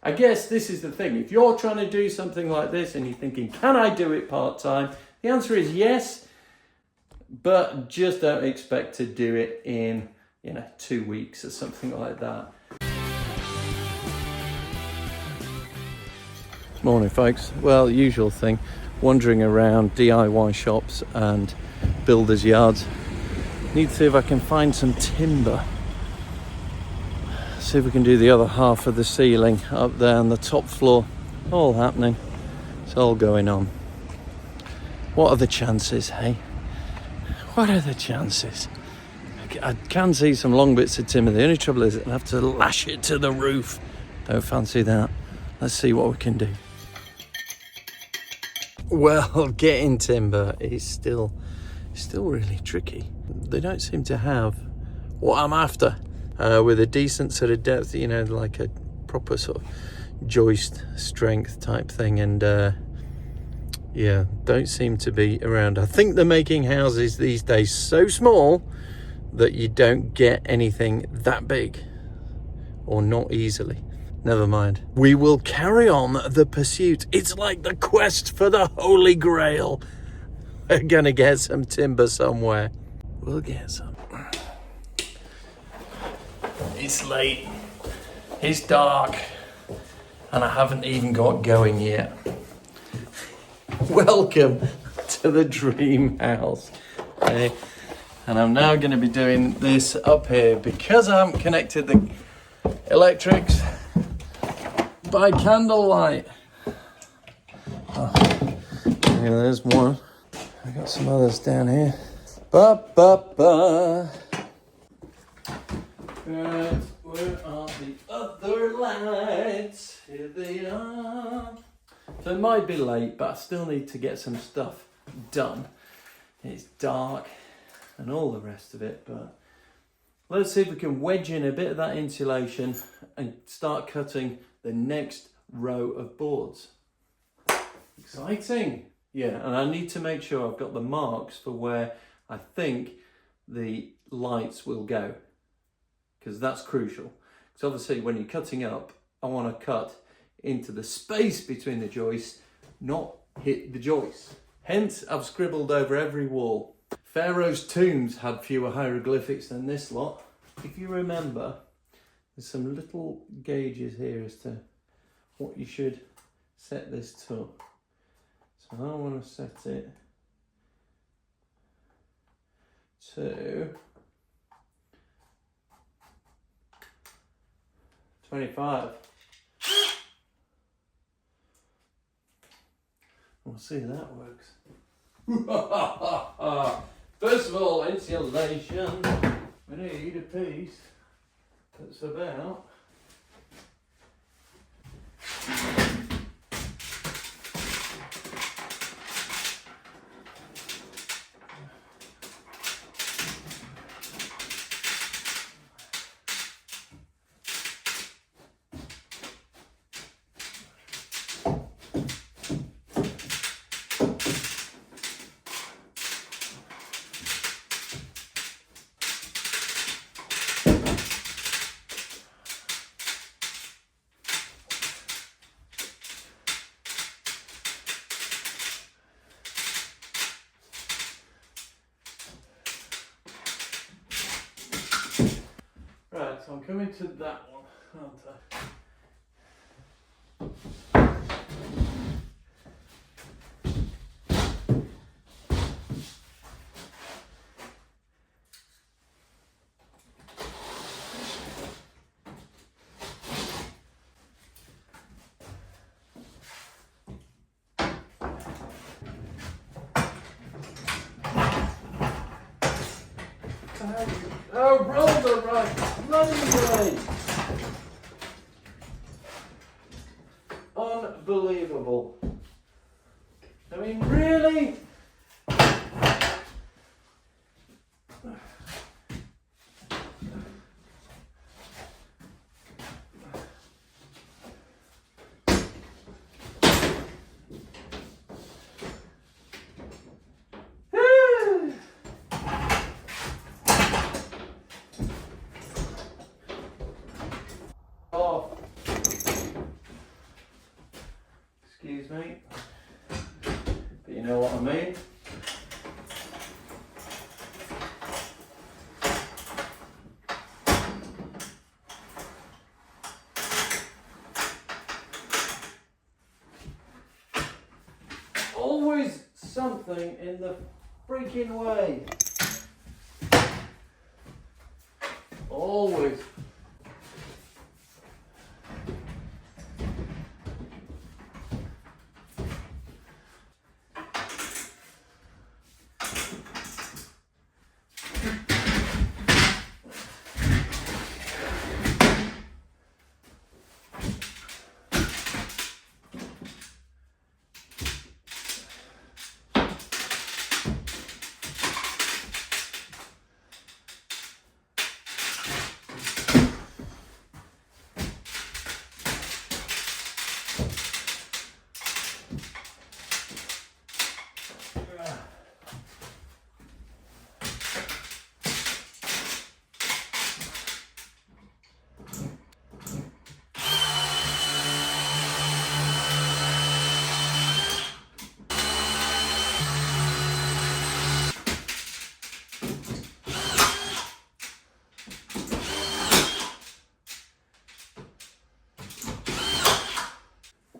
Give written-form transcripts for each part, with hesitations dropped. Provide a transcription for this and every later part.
I guess this is the thing. If you're trying to do something like this and you're thinking, can I do it part-time? The answer is yes, but just don't expect to do it in, 2 weeks or something like that. Morning, folks. Well, usual thing, wandering around DIY shops and builders' yards. Need to see if I can find some timber. See if we can do the other half of the ceiling up there on the top floor. All happening. It's all going on. What are the chances, hey? What are the chances? I can see some long bits of timber. The only trouble is I'll have to lash it to the roof. Don't fancy that. Let's see what we can do. Well, getting timber is still really tricky. They don't seem to have what I'm after. With a decent sort of depth, like a proper sort of joist strength type thing, and don't seem to be around. I think they're making houses these days so small that you don't get anything that big, or not easily. Never mind. We will carry on the pursuit. It's like the quest for the Holy Grail. We're gonna get some timber somewhere. We'll get some. It's late, it's dark, and I haven't even got going yet. Welcome to the dream house. Okay? And I'm now going to be doing this up here because I haven't connected the electrics by candlelight. Oh, yeah, there's one. I got some others down here. Right, where are the other lights? Here they are. So it might be late, but I still need to get some stuff done. It's dark and all the rest of it, but let's see if we can wedge in a bit of that insulation and start cutting the next row of boards. Exciting! Yeah, and I need to make sure I've got the marks for where I think the lights will go, because that's crucial. Because obviously when you're cutting up, I want to cut into the space between the joists, not hit the joists. Hence, I've scribbled over every wall. Pharaoh's tombs had fewer hieroglyphics than this lot. If you remember, there's some little gauges here as to what you should set this to. So I want to set it to 25. We'll see if that works. First of all, insulation. We need a piece that's about right, so I'm coming to that one, aren't I? Oh, roll the right bloody way! Unbelievable. I mean, really? excuse me. But you know what I mean. Always something in the freaking way. Always.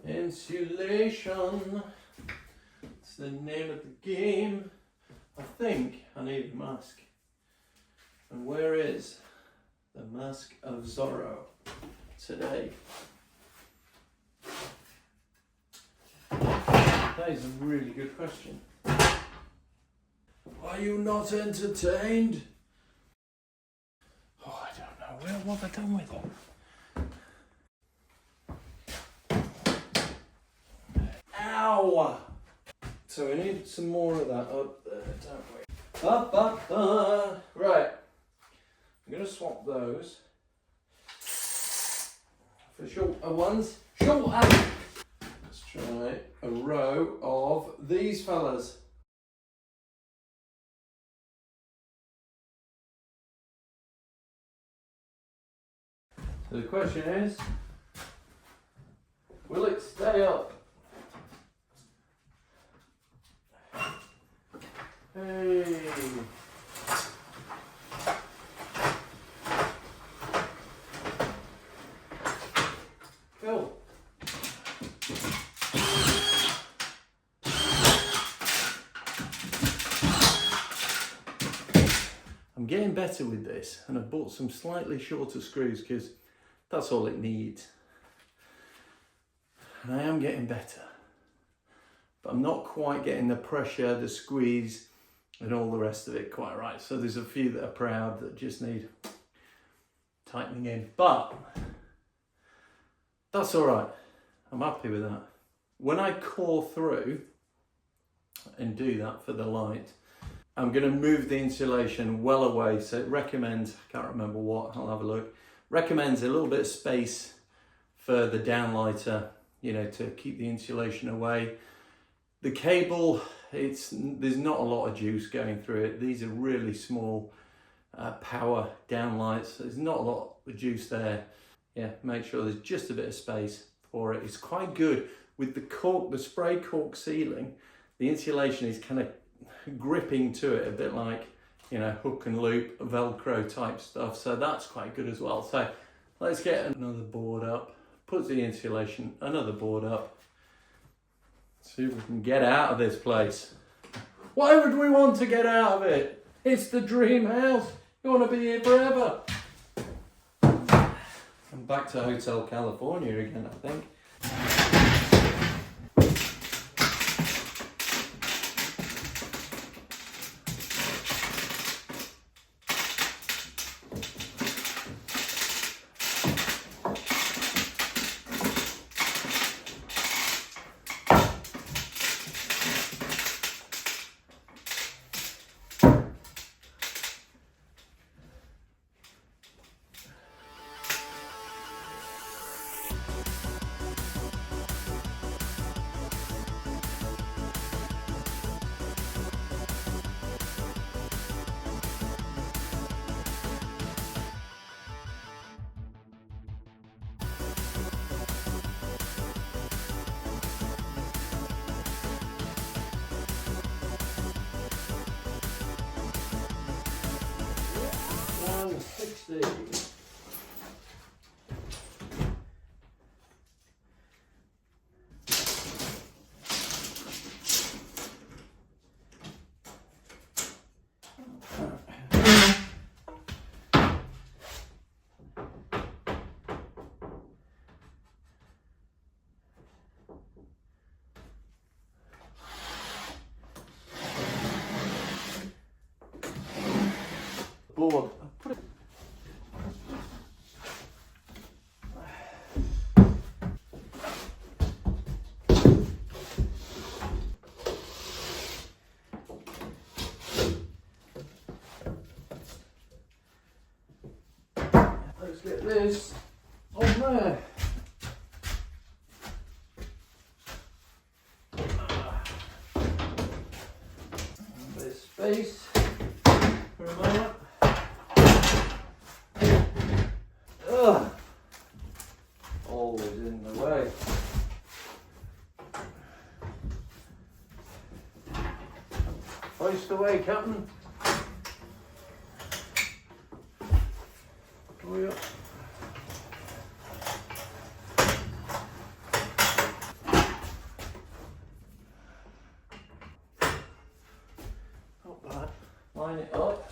Insulation. It's the name of the game. I think I need a mask. And where is the mask of Zorro today? That is a really good question. Are you not entertained? Oh, I don't know. What have I done with it? Ow! So we need some more of that up there, don't we? Right. I'm going to swap those for shorter ones. Shorter! Let's try a row of these fellas. So the question is, will it stay up? Hey. Cool. I'm getting better with this, and I've bought some slightly shorter screws because that's all it needs. And I am getting better, but I'm not quite getting the pressure, the squeeze, and all the rest of it quite right. So there's a few that are proud that just need tightening in, but that's all right. I'm happy with that. When I core through and do that for the light, I'm going to move the insulation well away. So it recommends, I can't remember what, I'll have a look, recommends a little bit of space for the downlighter, you know, to keep the insulation away. The cable, there's not a lot of juice going through it. These are really small power downlights. There's not a lot of juice there. Yeah, make sure there's just a bit of space for it. It's quite good with the cork, the spray cork sealing. The insulation is kind of gripping to it a bit like, you know, hook and loop, Velcro type stuff. So that's quite good as well. So let's get another board up. Put the insulation, another board up. See if we can get out of this place. Why would we want to get out of it? It's the dream house. You want to be here forever. I'm back to Hotel California again, I think. see. Board. Let's get this on there. There's space for a moment. Ugh. Always in the way. Hoist away, Captain. Oh, yeah. Not bad. Line it up.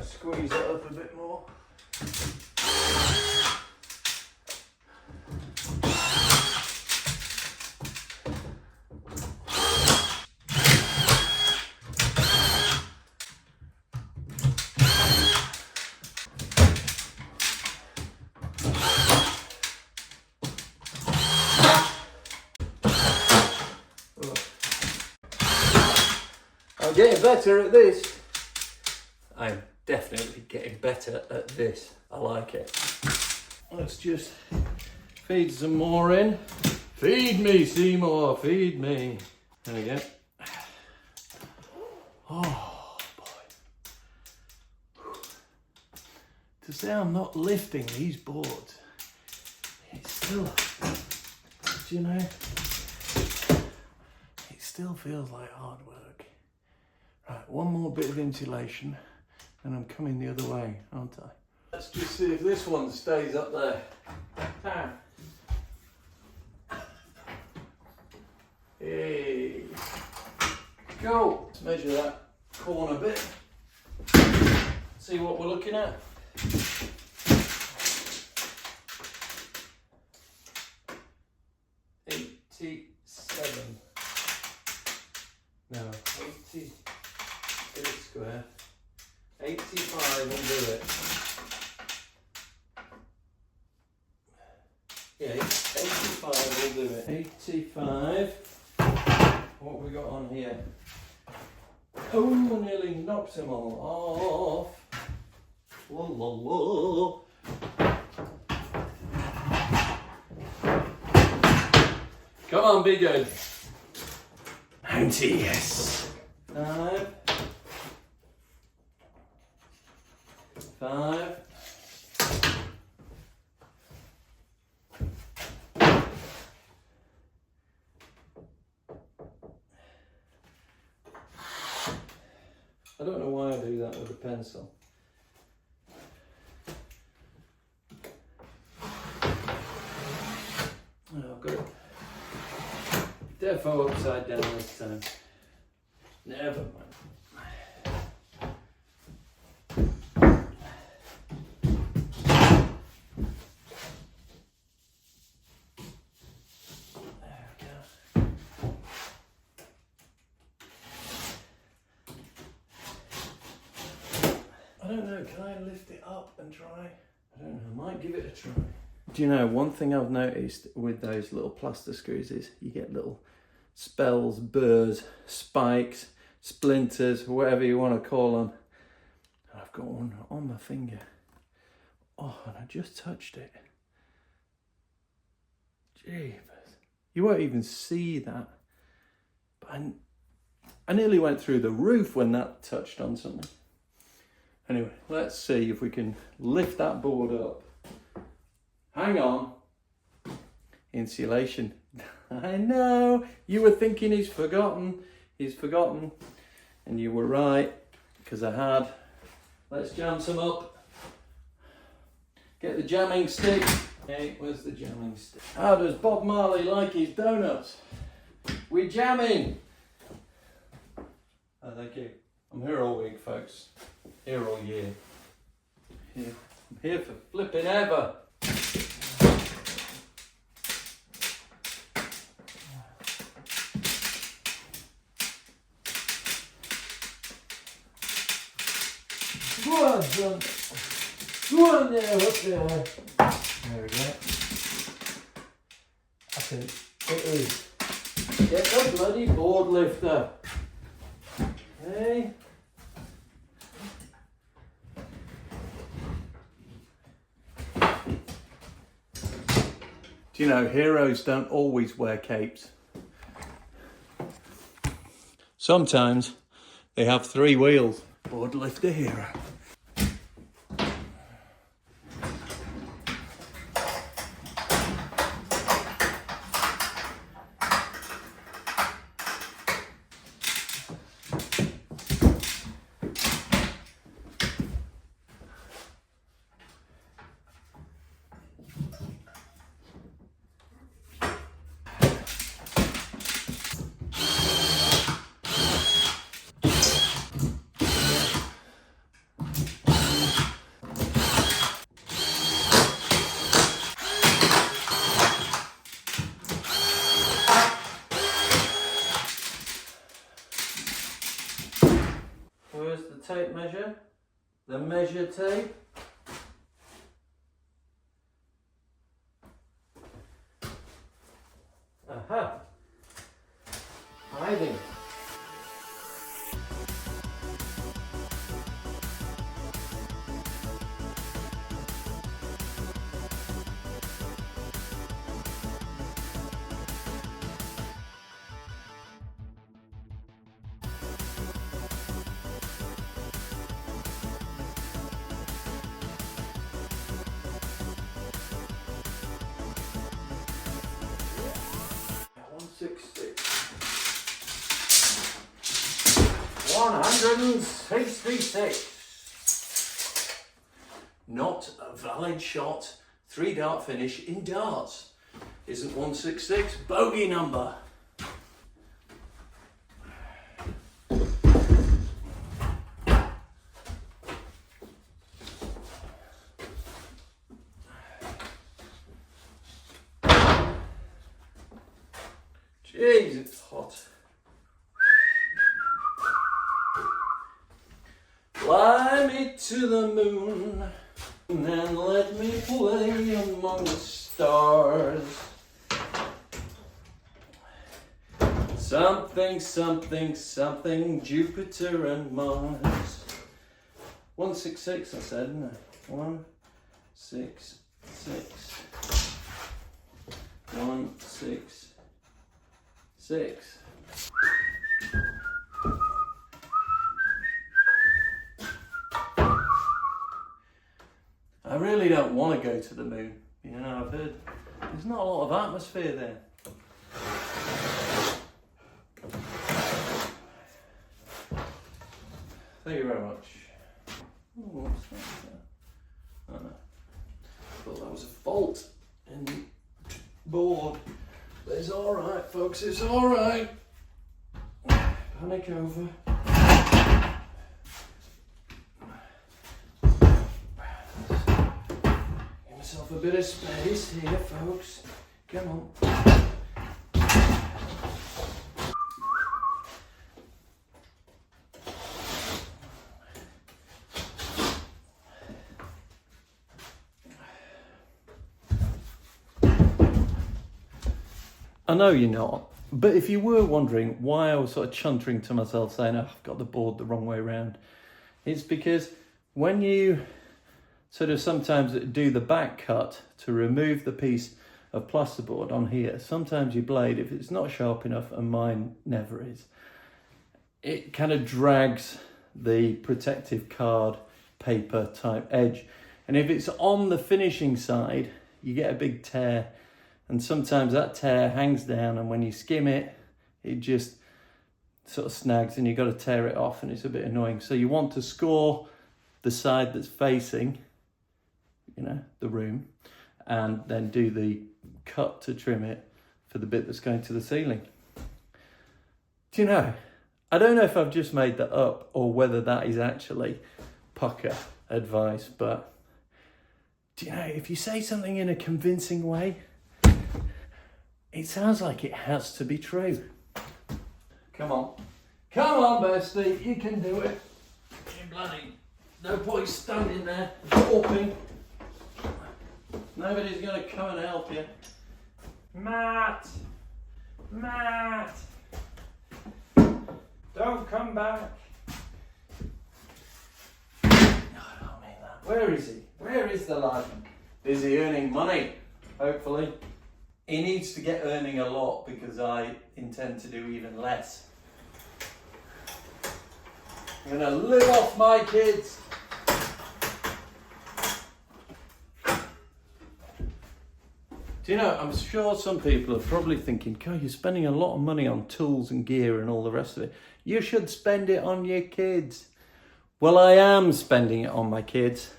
Squeeze it up a bit more. I'm getting better at this. I'm definitely getting better at this. I like it. Let's just feed some more in. Feed me, Seymour, feed me. There we go. Oh boy. To say I'm not lifting these boards, it's still, do you know, it still feels like hard work. Right, one more bit of insulation and I'm coming the other way, aren't I? Let's just see if this one stays up there. Ah. Hey, go. Let's measure that corner bit. See what we're looking at. $87. No, 80. Get it square. 85 will do it. Yeah, 85 will do it. 85. What have we got on here? Oh, nearly knocked them all off. La la la. Come on, be good. 90, yes. 5. 5. I don't know why I do that with a pencil. Oh, I've got it defo upside down this time. Never mind. I don't know, can I lift it up and try? I don't know, I might give it a try. Do you know, one thing I've noticed with those little plaster screws is you get little spells, burrs, spikes, splinters, whatever you want to call them. And I've got one on my finger. Oh, and I just touched it. Jeepers. You won't even see that. But I nearly went through the roof when that touched on something. Anyway, let's see if we can lift that board up. Hang on. Insulation. I know, you were thinking he's forgotten. He's forgotten. And you were right, because I had. Let's jam some up. Get the jamming stick. Hey, where's the jamming stick? How does Bob Marley like his donuts? We're jamming. Oh, thank you. I'm here all week, folks. Here all year. Here. I'm here for flipping ever. Go on, son. Go on there, up there. There we go. I think it is. Get the bloody board lifter. Okay. Do you know, heroes don't always wear capes. Sometimes they have 3 wheels. Board lifter hero. Where's the tape measure? The measure tape. Aha! Hiding. $166. Not a valid shot. 3 dart finish in darts. Isn't 166 bogey number? Jeez, it's hot. Fly me to the moon and let me play among the stars. Something, something, something, Jupiter and Mars. 166, I said, didn't I? 166. 166. I really don't want to go to the moon. You know, I've heard there's not a lot of atmosphere there. Thank you very much. Oh, what's that? Oh, no. I thought that was a fault in the board. But it's alright, folks, it's alright. Panic over. Give myself a bit of space here, folks. Come on. I know you're not, but if you were wondering why I was sort of chuntering to myself saying, oh, I've got the board the wrong way around, it's because when you sort of sometimes do the back cut to remove the piece of plasterboard on here, sometimes your blade, if it's not sharp enough, and mine never is, it kind of drags the protective card paper type edge. And if it's on the finishing side, you get a big tear. And sometimes that tear hangs down, and when you skim it, it just sort of snags and you've got to tear it off, and it's a bit annoying. So you want to score the side that's facing, you know, the room, and then do the cut to trim it for the bit that's going to the ceiling. Do you know, I don't know if I've just made that up or whether that is actually pucker advice, but do you know, if you say something in a convincing way, it sounds like it has to be true. Come on. Come on, bestie, you can do it. You bloody, no point standing there, gawping. Nobody's going to come and help you. Matt! Matt! Don't come back. No, I don't mean that. Where is he? Where is the lad? Busy earning money, hopefully. He needs to get earning a lot because I intend to do even less. I'm going to live off my kids. Do you know, I'm sure some people are probably thinking, God, you're spending a lot of money on tools and gear and all the rest of it. You should spend it on your kids. Well, I am spending it on my kids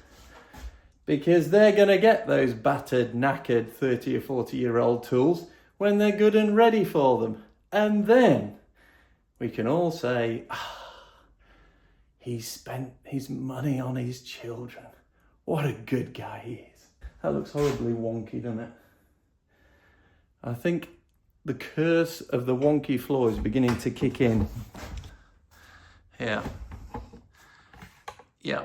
because they're going to get those battered, knackered 30 or 40-year-old tools when they're good and ready for them. And then we can all say, he spent his money on his children. What a good guy he is. That looks horribly wonky, doesn't it? I think the curse of the wonky floor is beginning to kick in. Here. Yeah.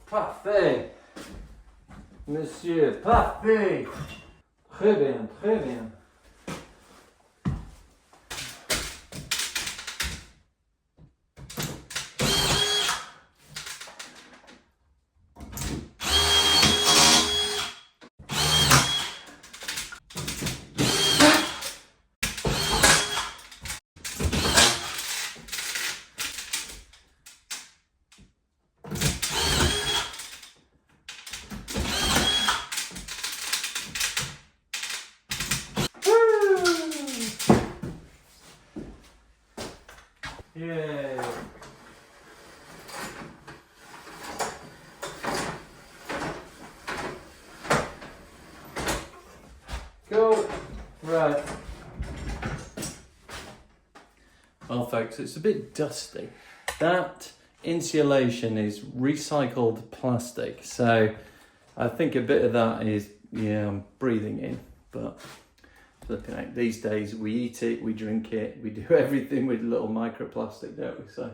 Parfait, monsieur, parfait. Très bien, très bien. Yay. Cool. Right. Well, folks, it's a bit dusty. That insulation is recycled plastic, so I think a bit of that is, yeah, I'm breathing in, but flipping out. These days we eat it, we drink it, we do everything with little microplastic, don't we? So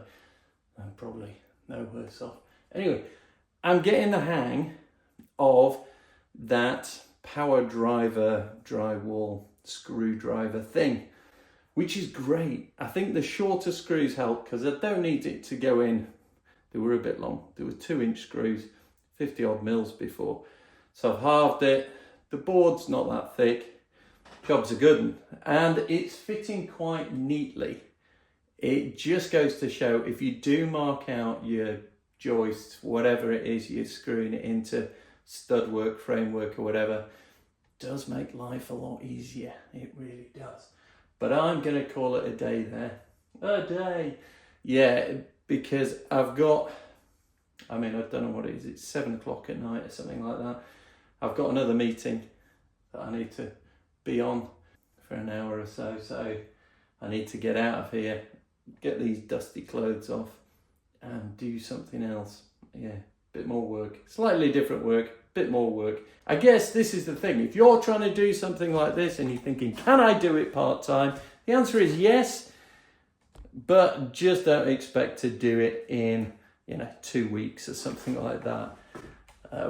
I'm probably no worse off. Anyway, I'm getting the hang of that power driver drywall screwdriver thing, which is great. I think the shorter screws help because I don't need it to go in. They were a bit long. There were 2-inch screws, 50 odd mils before. So I've halved it. The board's not that thick. Job's a good one, and it's fitting quite neatly. It just goes to show, if you do mark out your joists, whatever it is you're screwing it into, stud work, framework or whatever, does make life a lot easier. It really does. But I'm going to call it a day there. A day. Yeah, because I've got, I mean, I don't know what it is. It's 7 o'clock at night or something like that. I've got another meeting that I need to be on for an hour or so. So I need to get out of here, get these dusty clothes off and do something else. Yeah, bit more work. Slightly different work, bit more work. I guess this is the thing. If you're trying to do something like this and you're thinking, can I do it part-time? The answer is yes, but just don't expect to do it in, 2 weeks or something like that.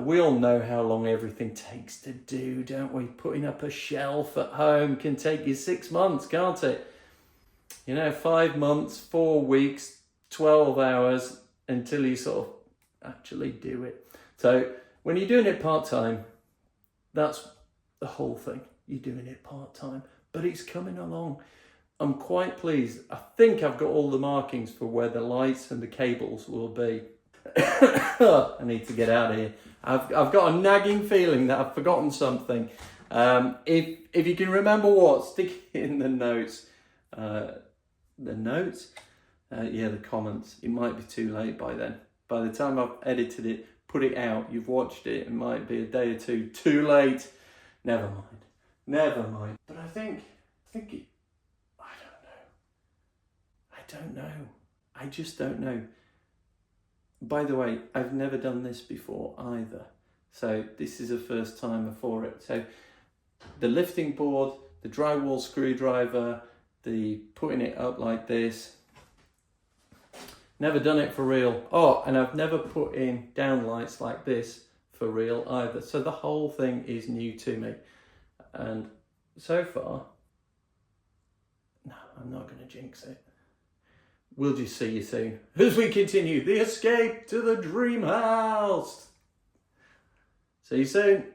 We all know how long everything takes to do, don't we? Putting up a shelf at home can take you 6 months, can't it? 5 months, 4 weeks, 12 hours until you sort of actually do it. So when you're doing it part-time, that's the whole thing. You're doing it part-time, but it's coming along. I'm quite pleased. I think I've got all the markings for where the lights and the cables will be. I need to get out of here. I've got a nagging feeling that I've forgotten something. If you can remember what, stick it in the notes. The comments. It might be too late by then. By the time I've edited it, put it out, you've watched it, it might be a day or two too late. Never mind. But I think it, I don't know. I just don't know. By the way, I've never done this before either. So this is a first timer for it. So the lifting board, the drywall screwdriver, the putting it up like this. Never done it for real. Oh, and I've never put in downlights like this for real either. So the whole thing is new to me. And so far, no, I'm not going to jinx it. We'll just see you soon as we continue the escape to the dream house. See you soon.